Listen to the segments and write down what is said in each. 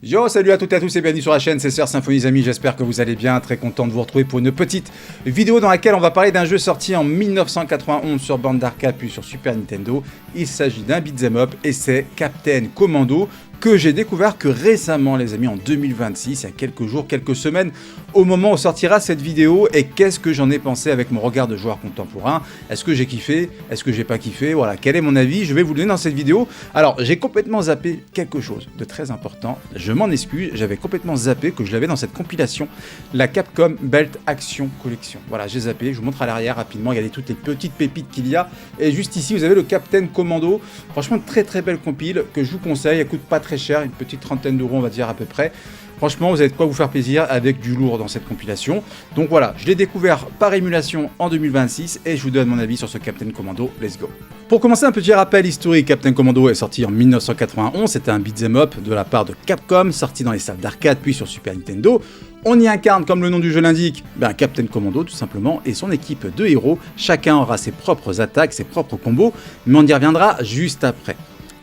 Yo, salut à toutes et à tous et bienvenue sur la chaîne, c'est Sœur Symphonie amis, j'espère que vous allez bien, très content de vous retrouver pour une petite vidéo dans laquelle on va parler d'un jeu sorti en 1991 sur bande d'arcade puis sur Super Nintendo. Il s'agit d'un beat'em up et c'est Captain Commando que j'ai découvert que récemment les amis, en 2026, il y a quelques jours, quelques semaines, au moment où sortira cette vidéo. Et qu'est-ce que j'en ai pensé avec mon regard de joueur contemporain? Est-ce que j'ai kiffé? Est-ce que j'ai pas kiffé? Voilà, quel est mon avis? Je vais vous le donner dans cette vidéo. Alors, j'ai complètement zappé quelque chose de très important. Je m'en excuse, j'avais complètement zappé que je l'avais dans cette compilation, la Capcom Belt Action Collection. Voilà, j'ai zappé, je vous montre à l'arrière rapidement, regardez toutes les petites pépites qu'il y a. Et juste ici, vous avez le Captain Commando. Franchement, très très belle compile que je vous conseille, elle coûte pas très cher, une petite trentaine d'euros on va dire à peu près. Franchement, vous avez de quoi vous faire plaisir avec du lourd dans cette compilation. Donc voilà, je l'ai découvert par émulation en 2026 et je vous donne mon avis sur ce Captain Commando. Let's go. Pour commencer, un petit rappel historique. Captain Commando est sorti en 1991. C'était un beat'em up de la part de Capcom, sorti dans les salles d'arcade puis sur Super Nintendo. On y incarne, comme le nom du jeu l'indique, Captain Commando tout simplement et son équipe de héros. Chacun aura ses propres attaques, ses propres combos, mais on y reviendra juste après.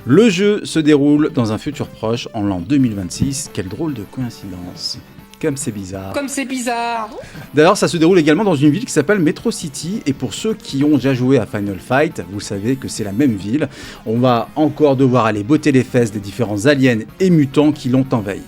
Le jeu se déroule dans un futur proche, en l'an 2026. Quelle drôle de coïncidence. Comme c'est bizarre. Comme c'est bizarre. D'ailleurs, ça se déroule également dans une ville qui s'appelle Metro City. Et pour ceux qui ont déjà joué à Final Fight, vous savez que c'est la même ville. On va encore devoir aller botter les fesses des différents aliens et mutants qui l'ont envahi.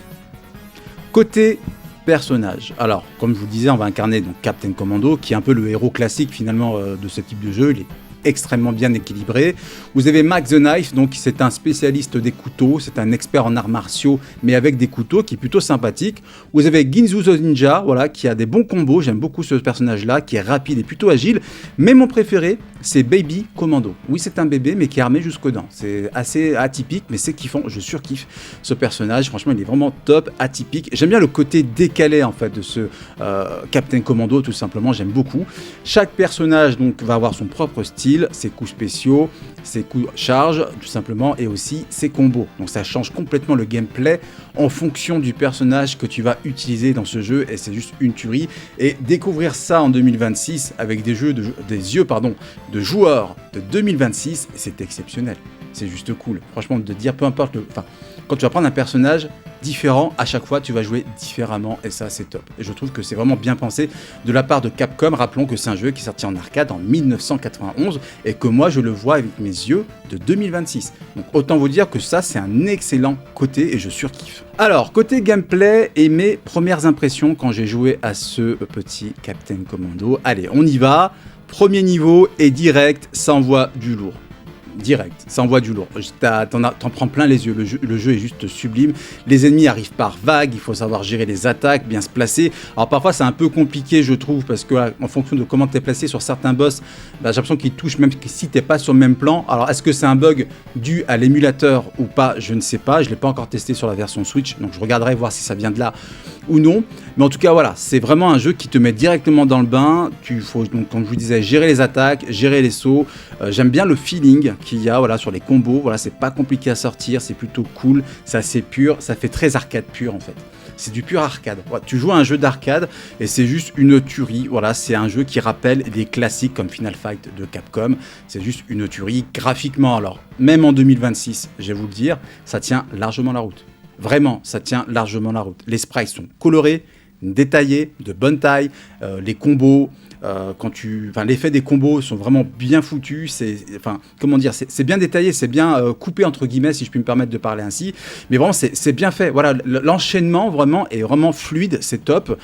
Côté personnage. Alors, comme je vous disais, on va incarner donc Captain Commando, qui est un peu le héros classique finalement de ce type de jeu. Il est extrêmement bien équilibré. Vous avez Max the Knife, donc c'est un spécialiste des couteaux, c'est un expert en arts martiaux, mais avec des couteaux, qui est plutôt sympathique. Vous avez Ginzu the Ninja, voilà, qui a des bons combos, j'aime beaucoup ce personnage-là, qui est rapide et plutôt agile, mais mon préféré, c'est Baby Commando. Oui, c'est un bébé, mais qui est armé jusqu'aux dents. C'est assez atypique, mais c'est kiffant, je surkiffe ce personnage, franchement, il est vraiment top, atypique. J'aime bien le côté décalé, en fait, de ce Captain Commando, tout simplement, j'aime beaucoup. Chaque personnage, donc, va avoir son propre style, ses coups spéciaux, ses coups charge tout simplement et aussi ses combos. Donc ça change complètement le gameplay en fonction du personnage que tu vas utiliser dans ce jeu et c'est juste une tuerie. Et découvrir ça en 2026 avec des yeux de joueurs de 2026, c'est exceptionnel. C'est juste cool. Franchement, de dire peu importe quand tu vas prendre un personnage différent, à chaque fois tu vas jouer différemment et ça c'est top. Et je trouve que c'est vraiment bien pensé de la part de Capcom. Rappelons que c'est un jeu qui est sorti en arcade en 1991 et que moi je le vois avec mes yeux de 2026. Donc autant vous dire que ça c'est un excellent côté et je surkiffe. Alors côté gameplay et mes premières impressions quand j'ai joué à ce petit Captain Commando. Allez, on y va. Premier niveau et direct, ça envoie du lourd. Direct, ça envoie du lourd. T'en prends plein les yeux, le jeu est juste sublime. Les ennemis arrivent par vagues, il faut savoir gérer les attaques, bien se placer. Alors parfois c'est un peu compliqué je trouve, parce que en fonction de comment t'es placé sur certains boss, j'ai l'impression qu'ils touchent même si t'es pas sur le même plan. Alors est-ce que c'est un bug dû à l'émulateur ou pas? Je ne sais pas, je l'ai pas encore testé sur la version Switch, donc je regarderai voir si ça vient de là ou non. Mais en tout cas voilà, c'est vraiment un jeu qui te met directement dans le bain. Il faut donc, comme je vous disais, gérer les attaques, gérer les sauts. J'aime bien le feeling qu'il y a voilà, sur les combos. Voilà, c'est pas compliqué à sortir, c'est plutôt cool, c'est assez pur, ça fait très arcade pur en fait. C'est du pur arcade. Voilà, tu joues à un jeu d'arcade et c'est juste une tuerie. Voilà, c'est un jeu qui rappelle des classiques comme Final Fight de Capcom. C'est juste une tuerie graphiquement. Alors, même en 2026, je vais vous le dire, ça tient largement la route. Vraiment, ça tient largement la route. Les sprites sont colorés, détaillés, de bonne taille, les combos, l'effet des combos sont vraiment bien foutus, c'est bien détaillé, c'est bien coupé entre guillemets si je puis me permettre de parler ainsi, mais vraiment c'est bien fait, voilà, l'enchaînement vraiment est vraiment fluide, c'est top,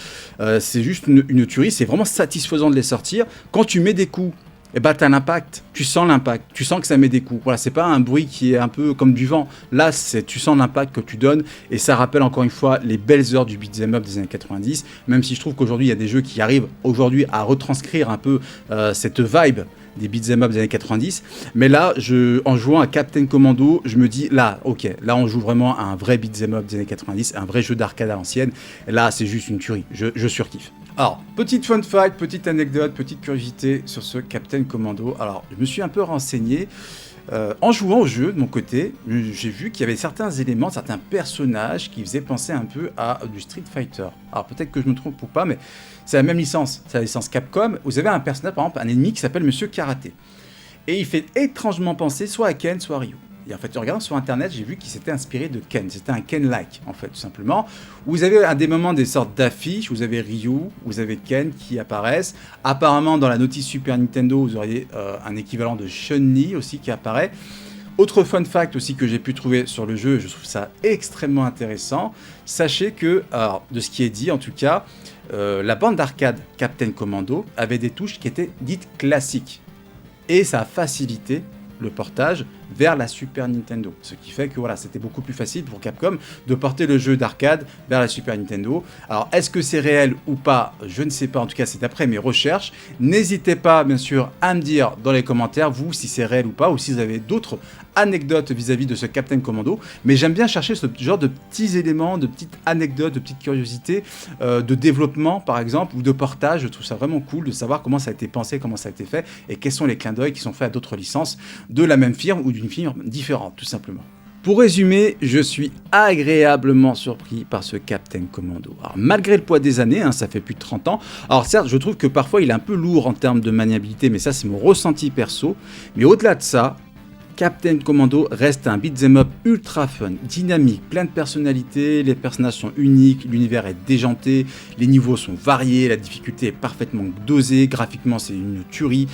c'est juste une tuerie, c'est vraiment satisfaisant de les sortir. Quand tu mets des coups, t'as l'impact, tu sens l'impact, tu sens que ça met des coups. Voilà, c'est pas un bruit qui est un peu comme du vent. Là, tu sens l'impact que tu donnes et ça rappelle encore une fois les belles heures du beat'em up des années 90. Même si je trouve qu'aujourd'hui, il y a des jeux qui arrivent aujourd'hui à retranscrire un peu cette vibe des beat'em up des années 90. Mais là, en jouant à Captain Commando, je me dis, là, ok, là, on joue vraiment à un vrai beat'em up des années 90, un vrai jeu d'arcade à l'ancienne. Et là, c'est juste une tuerie. Je surkiffe. Alors, petite fun fact, petite anecdote, petite curiosité sur ce Captain Commando. Alors, je me suis un peu renseigné. En jouant au jeu, de mon côté, j'ai vu qu'il y avait certains éléments, certains personnages qui faisaient penser un peu à du Street Fighter. Alors, peut-être que je me trompe ou pas, mais c'est la même licence. C'est la licence Capcom. Vous avez un personnage, par exemple, un ennemi qui s'appelle Monsieur Karaté. Et il fait étrangement penser soit à Ken, soit à Ryu. Et en fait, en regardant sur internet, j'ai vu qu'il s'était inspiré de Ken. C'était un Ken-like, en fait, tout simplement. Vous avez à des moments des sortes d'affiches, vous avez Ryu, vous avez Ken qui apparaissent. Apparemment, dans la notice Super Nintendo, vous auriez un équivalent de Chun-Li aussi qui apparaît. Autre fun fact aussi que j'ai pu trouver sur le jeu, je trouve ça extrêmement intéressant. Sachez que, alors, de ce qui est dit en tout cas, la bande d'arcade Captain Commando avait des touches qui étaient dites classiques. Et ça a facilité le portage vers la Super Nintendo. Ce qui fait que voilà, c'était beaucoup plus facile pour Capcom de porter le jeu d'arcade vers la Super Nintendo. Alors, est-ce que c'est réel ou pas? Je ne sais pas, en tout cas c'est d'après mes recherches. N'hésitez pas bien sûr à me dire dans les commentaires, vous, si c'est réel ou pas, ou si vous avez d'autres anecdotes vis-à-vis de ce Captain Commando. Mais j'aime bien chercher ce genre de petits éléments, de petites anecdotes, de petites curiosités de développement par exemple, ou de portage. Je trouve ça vraiment cool de savoir comment ça a été pensé, comment ça a été fait, et quels sont les clins d'œil qui sont faits à d'autres licences de la même firme ou d'une firme différente, tout simplement. Pour résumer, je suis agréablement surpris par ce Captain Commando. Alors, malgré le poids des années, ça fait plus de 30 ans, alors certes, je trouve que parfois il est un peu lourd en termes de maniabilité, mais ça c'est mon ressenti perso. Mais au-delà de ça, Captain Commando reste un beat'em up ultra fun, dynamique, plein de personnalité, les personnages sont uniques, l'univers est déjanté, les niveaux sont variés, la difficulté est parfaitement dosée, graphiquement c'est une tuerie.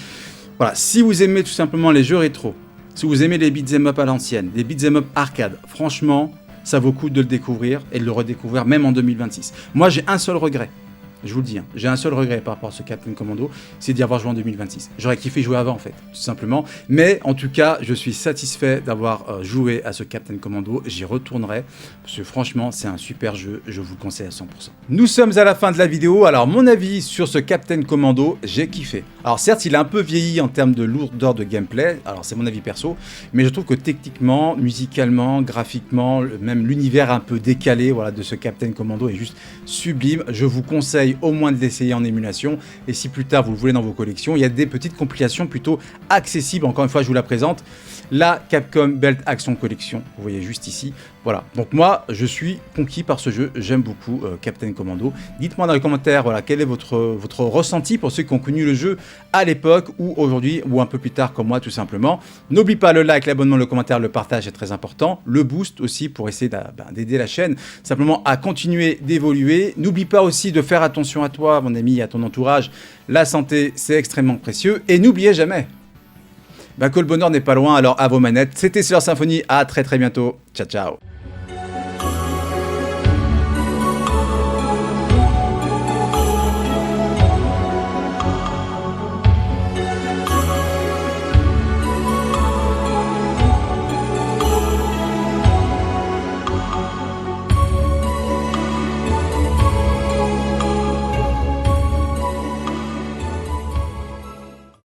Voilà, si vous aimez tout simplement les jeux rétro, si vous aimez les beat'em up à l'ancienne, des beat'em up arcade, franchement, ça vaut le coup de le découvrir et de le redécouvrir même en 2026. Moi j'ai un seul regret. Je vous le dis, j'ai un seul regret par rapport à ce Captain Commando, c'est d'y avoir joué en 2026. J'aurais kiffé jouer avant en fait, tout simplement. Mais en tout cas, je suis satisfait d'avoir joué à ce Captain Commando. J'y retournerai, parce que franchement, c'est un super jeu, je vous le conseille à 100%. Nous sommes à la fin de la vidéo, alors mon avis sur ce Captain Commando, j'ai kiffé. Alors certes, il a un peu vieilli en termes de lourdeur de gameplay, alors c'est mon avis perso, mais je trouve que techniquement, musicalement, graphiquement, même l'univers un peu décalé voilà, de ce Captain Commando est juste sublime. Je vous conseille au moins de l'essayer en émulation, et si plus tard vous le voulez dans vos collections, il y a des petites compilations plutôt accessibles, encore une fois je vous la présente, la Capcom Belt Action Collection, vous voyez juste ici, voilà. Donc moi je suis conquis par ce jeu, j'aime beaucoup Captain Commando. Dites-moi dans les commentaires voilà, quel est votre ressenti pour ceux qui ont connu le jeu à l'époque ou aujourd'hui ou un peu plus tard comme moi tout simplement. N'oublie pas le like, l'abonnement, le commentaire, le partage est très important, le boost aussi pour essayer d'aider la chaîne simplement à continuer d'évoluer. N'oublie pas aussi de faire attention à toi mon ami, à ton entourage, la santé c'est extrêmement précieux et n'oubliez jamais que le bonheur n'est pas loin, alors à vos manettes. C'était Sailor Symphony, à très bientôt. Ciao ciao.